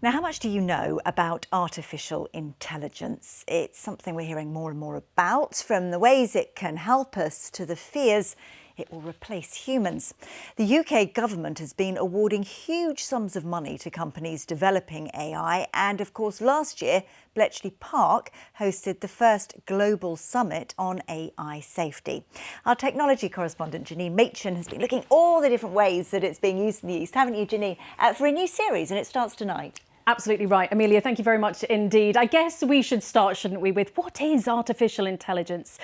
Now, how much do you know about artificial intelligence? It's something we're hearing more and more about, from the ways it can help us to the fears it will replace humans. The UK government has been awarding huge sums of money to companies developing AI, and of course last year Bletchley Park hosted the first global summit on AI safety. Our technology correspondent Janine Machin has been looking at all the different ways that it's being used in the East, haven't you, Janine, for a new series, and it starts tonight. Absolutely right, Amelia. Thank you very much indeed. I guess we should start, shouldn't we, with what is artificial intelligence?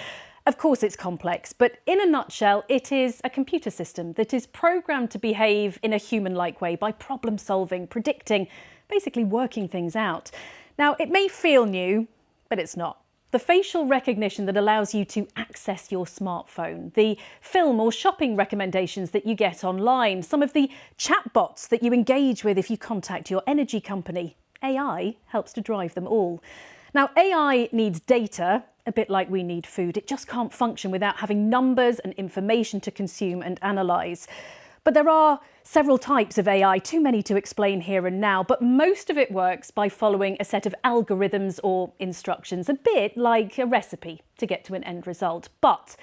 Of course, it's complex, but in a nutshell, it is a computer system that is programmed to behave in a human-like way by problem solving, predicting, basically working things out. Now, it may feel new, but it's not. The facial recognition that allows you to access your smartphone, the film or shopping recommendations that you get online, some of the chatbots that you engage with if you contact your energy company. AI helps to drive them all. Now, AI needs data, a bit like we need food. It just can't function without having numbers and information to consume and analyse. But there are several types of AI, too many to explain here and now, but most of it works by following a set of algorithms or instructions, a bit like a recipe to get to an end result. But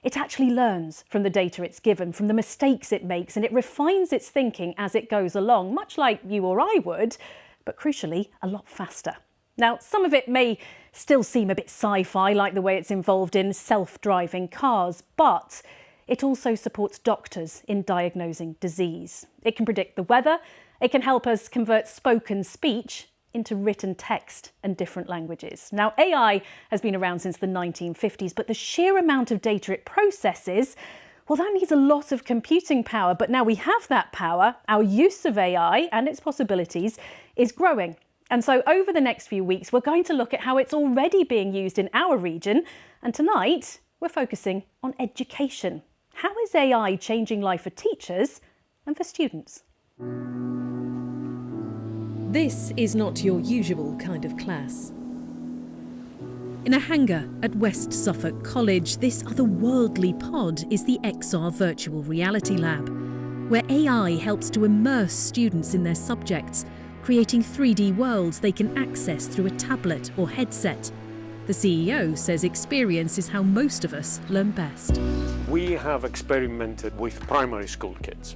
it actually learns from the data it's given, from the mistakes it makes, and it refines its thinking as it goes along, much like you or I would, but crucially, a lot faster. Now, some of it may still seem a bit sci-fi, like the way it's involved in self-driving cars, but it also supports doctors in diagnosing disease. It can predict the weather. It can help us convert spoken speech into written text and different languages. Now, AI has been around since the 1950s, but the sheer amount of data it processes, well, that needs a lot of computing power. But now we have that power, our use of AI and its possibilities is growing. And so over the next few weeks, we're going to look at how it's already being used in our region. And tonight, we're focusing on education. How is AI changing life for teachers and for students? This is not your usual kind of class. In a hangar at West Suffolk College, this otherworldly pod is the XR Virtual Reality Lab, where AI helps to immerse students in their subjects, creating 3D worlds they can access through a tablet or headset. The CEO says experience is how most of us learn best. We have experimented with primary school kids,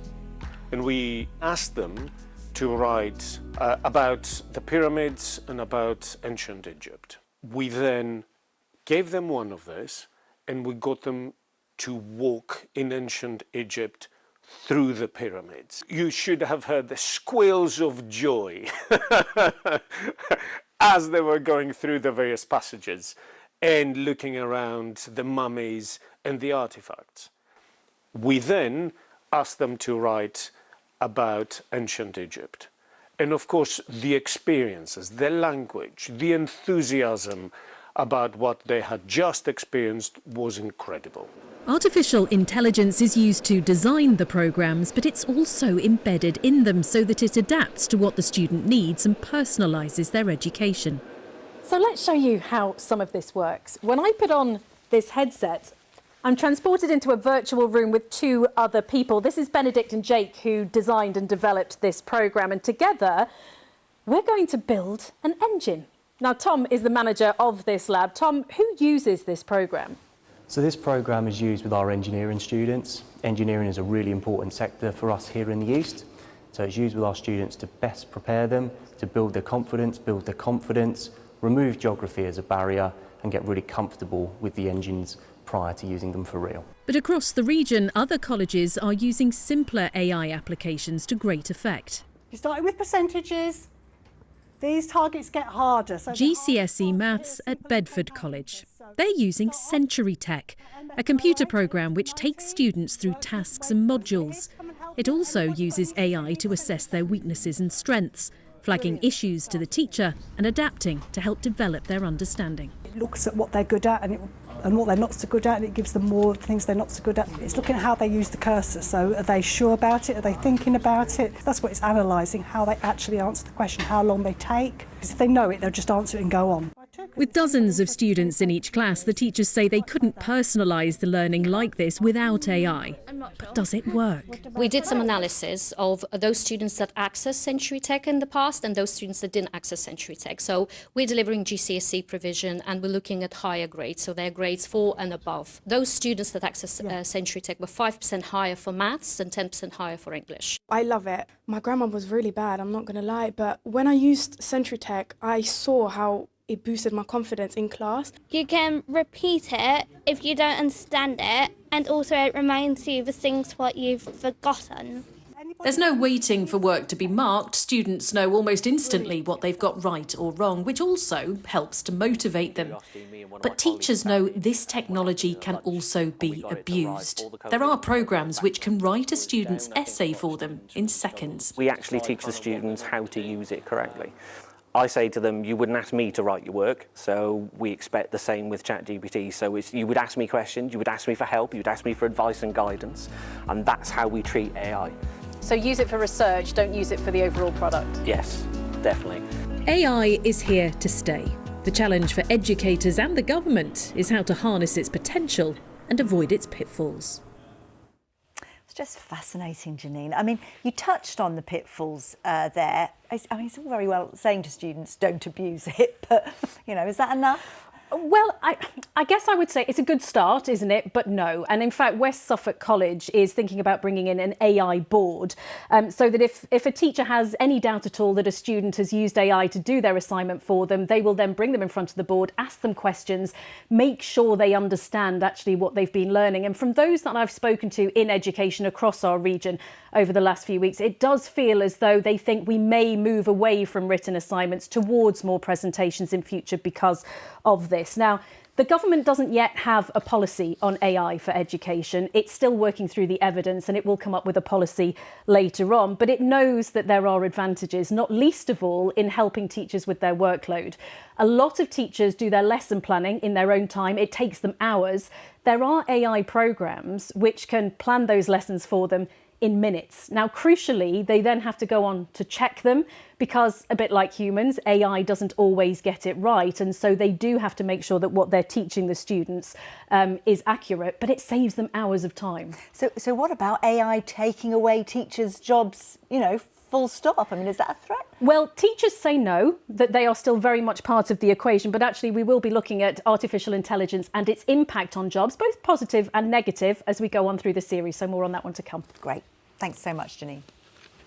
and we asked them to write about the pyramids and about ancient Egypt. We then gave them one of this, and we got them to walk in ancient Egypt through the pyramids. You should have heard the squeals of joy as they were going through the various passages and looking around the mummies and the artifacts. We then asked them to write about ancient Egypt. And of course, the experiences, the language, the enthusiasm about what they had just experienced was incredible. Artificial intelligence is used to design the programmes, but it's also embedded in them so that it adapts to what the student needs and personalises their education. So let's show you how some of this works. When I put on this headset, I'm transported into a virtual room with two other people. This is Benedict and Jake, who designed and developed this programme, and together we're going to build an engine. Now, Tom is the manager of this lab. Tom, who uses this programme? So this programme is used with our engineering students. Engineering is a really important sector for us here in the East. So it's used with our students to best prepare them, to build their confidence, remove geography as a barrier, and get really comfortable with the engines prior to using them for real. But across the region, other colleges are using simpler AI applications to great effect. You started with percentages. These targets get harder. So GCSE Maths at Bedford College. They're using Century Tech, a computer programme which takes students through tasks and modules. It also uses AI to assess their weaknesses and strengths, flagging issues to the teacher and adapting to help develop their understanding. It looks at what they're good at and what they're not so good at, and it gives them more things they're not so good at. It's looking at how they use the cursor. So are they sure about it? Are they thinking about it? That's what it's analysing, how they actually answer the question, how long they take. Because if they know it, they'll just answer it and go on. With dozens of students in each class, the teachers say they couldn't personalise the learning like this without AI. But does it work? We did some analysis of those students that accessed Century Tech in the past and those students that didn't access Century Tech. So we're delivering GCSE provision and we're looking at higher grades, so they're grades 4 and above. Those students that access Century Tech were 5% higher for maths and 10% higher for English. I love it. My grammar was really bad, I'm not going to lie, but when I used Century Tech, I saw how it boosted my confidence in class. You can repeat it if you don't understand it, and also it reminds you of things what you've forgotten. There's no waiting for work to be marked. Students know almost instantly what they've got right or wrong, which also helps to motivate them. But teachers know this technology can also be abused. There are programmes which can write a student's essay for them in seconds. We actually teach the students how to use it correctly. I say to them, you wouldn't ask me to write your work, so we expect the same with ChatGPT. So you would ask me questions, you would ask me for help, you would ask me for advice and guidance, and that's how we treat AI. So use it for research, don't use it for the overall product. Yes, definitely. AI is here to stay. The challenge for educators and the government is how to harness its potential and avoid its pitfalls. It's just fascinating, Janine. I mean, you touched on the pitfalls there. I mean, it's all very well saying to students, don't abuse it, but, you know, is that enough? Well, I guess I would say it's a good start, isn't it? But no. And in fact, West Suffolk College is thinking about bringing in an AI board so that if a teacher has any doubt at all that a student has used AI to do their assignment for them, they will then bring them in front of the board, ask them questions, make sure they understand actually what they've been learning. And from those that I've spoken to in education across our region over the last few weeks, it does feel as though they think we may move away from written assignments towards more presentations in future because of this. Now, the government doesn't yet have a policy on AI for education. It's still working through the evidence and it will come up with a policy later on, but it knows that there are advantages, not least of all in helping teachers with their workload. A lot of teachers do their lesson planning in their own time. It takes them hours. There are AI programs which can plan those lessons for them in minutes. Now, crucially, they then have to go on to check them because, a bit like humans, AI doesn't always get it right. And so they do have to make sure that what they're teaching the students is accurate, but it saves them hours of time. So what about AI taking away teachers' jobs, you know, full stop? I mean, is that a threat? Well, teachers say no, that they are still very much part of the equation, but actually we will be looking at artificial intelligence and its impact on jobs, both positive and negative, as we go on through the series. So more on that one to come. Great. Thanks so much, Janine.